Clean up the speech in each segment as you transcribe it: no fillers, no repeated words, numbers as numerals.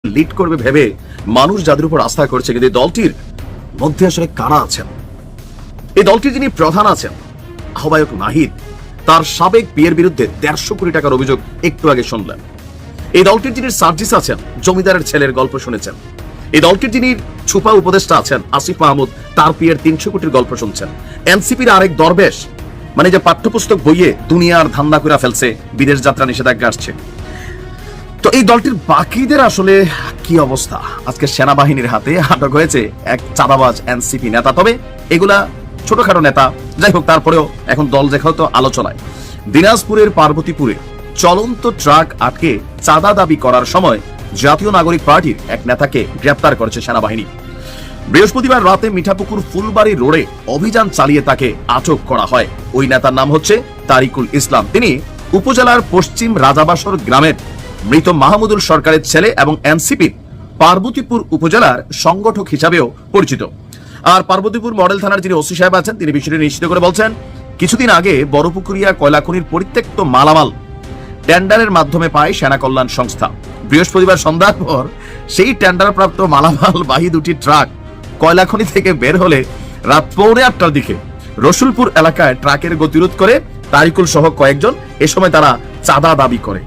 Lead করবে ভেবে মানুষ যাদের উপর আস্থা করছে, কিন্তু এই দলটির মধ্যে আসলে কারা আছেন? এই দলটির যিনি প্রধান আছেন আহ্বায়ক নাহিদ, তার সাবেক বিয়ের বিরুদ্ধে 150 কোটি টাকার অভিযোগ একটু আগে শুনলেন। এই দলটির যিনি সার্জিস আছেন, জমিদারের ছেলের গল্প শুনেছেন। এই দলটির যিনি ছুপা উপদেষ্টা আছেন আসিফ মাহমুদ, তার বিয়ের 300 কোটির গল্প শুনছেন। এনসিপির আরেক দরবেশ, মানে যে পাঠ্যপুস্তক বইয়ে দুনিয়ার ধান্দা করে ফেলছে, বিদেশ যাত্রা নিষেধাজ্ঞা আসছে। তো এই দলটির বাকিদের আসলে কি অবস্থা? আজকে সেনাবাহিনীর হাতে আটক হয়েছে এক চাঁদাবাজ এনসিপি নেতা। তবে এগুলা ছোটখাটো নেতা, যাই হোক, তারপরেও এখন দল দেখাও তো আলোচনায়। দিনাজপুরের পার্বতীপুরে চলন্ত ট্রাক আটকে চাঁদা দাবি করার সময় জাতীয় নাগরিক পার্টির এক নেতাকে গ্রেপ্তার করেছে সেনাবাহিনী। বৃহস্পতিবার রাতে মিঠাপুকুর ফুলবাড়ি রোডে অভিযান চালিয়ে তাকে আটক করা হয়। ওই নেতার নাম হচ্ছে তারিকুল ইসলাম। তিনি উপজেলার পশ্চিম রাজাবাসর গ্রামের মৃত মাহমুদুল সরকারের ছেলে এবং এনসিপির পার্বতীপুর উপজেলার সংগঠক হিসাবেও পরিচিত। আর পার্বতীপুর মডেল থানার যিনি ওসি সাহেব আছেন, তিনি বিষয়টি নিশ্চিত করে বলছেন, কিছুদিন আগে বড়পুকুরিয়া কয়লা খনির পরিত্যক্ত মালামাল টেন্ডারের মাধ্যমে পায় সেনা কল্যাণ সংস্থা। বৃহস্পতিবার সন্ধ্যার পর সেই টেন্ডার প্রাপ্ত মালামাল বাহী দুটি ট্রাক কয়লা খনি থেকে বের হলে রাত 8:45টার দিকে রসুলপুর এলাকায় ট্রাকের গতিরোধ করে তারিকুল সহ কয়েকজন। এ সময় তারা চাঁদা দাবি করে।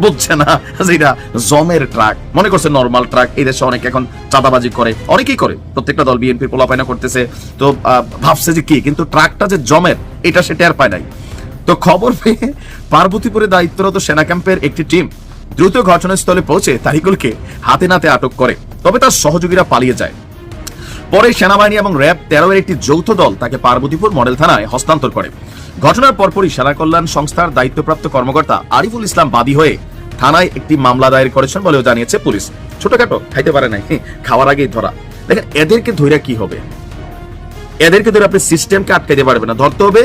বুঝছে না যেটা জমের ট্রাক, মনে করছে নরমাল ট্রাক। এই দেশে অনেকে এখন চাঁদাবাজি করে, অনেকেই করে, প্রত্যেকটা দল বিএনপি পোলাপায়না করতেছে। তো ভাবছে যে কি, কিন্তু ট্রাকটা যে জমের এটা সে টের পায় নাই। তো খবর পেয়ে পার্বতীপুরে দায়িত্বরত সেনা ক্যাম্পের একটি টিম দ্রুত ঘটনাস্থলে পৌঁছে তারিকুলকে হাতে নাতে আটক করে। তবে তার সহযোগীরা পালিয়ে যায়। পরে সেনাবাহিনী এবং র্যাব 13 এর একটি যৌথ দল তাকে পার্বতীপুর মডেল থানায় হস্তান্তর করে। ঘটনার পরপরই সেনা কল্যাণ সংস্থার দায়িত্বপ্রাপ্ত কর্মকর্তা আরিফুল ইসলাম বাদী হয়ে থানায় একটি মামলা দায়ের করেছেন বলেও জানিয়েছে পুলিশ। ছোটখাটো খাইতে পারে নাই, খাওয়ার আগেই ধরা। দেখেন, এদেরকে ধরে কি হবে? এদেরকে ধরে আপনি সিস্টেমকে আটকাইতে পারবেন না। ধরতে হবে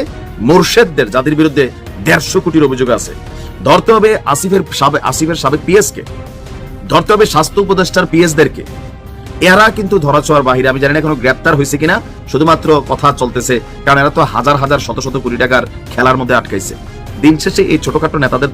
মোরশেদদের, যাদের বিরুদ্ধে 150 কোটির অভিযোগ আছে। ধরতে হবে আসিফের সাবেক পিএস কে। ধরতে হবে স্বাস্থ্য উপদেষ্টার পিএস দেরকে। এরা কিন্তু ধরাছোঁয়ার বাহিরে। আমি জানি না এখনো গ্রেপ্তার হয়েছে কিনা, শুধুমাত্র কথা চলতেছে, কারণ এরা তো হাজার হাজার শত শত কোটি টাকার খেলার মধ্যে আটকাইছে। দিন শেষে এই ছোটখাটো নেতাদের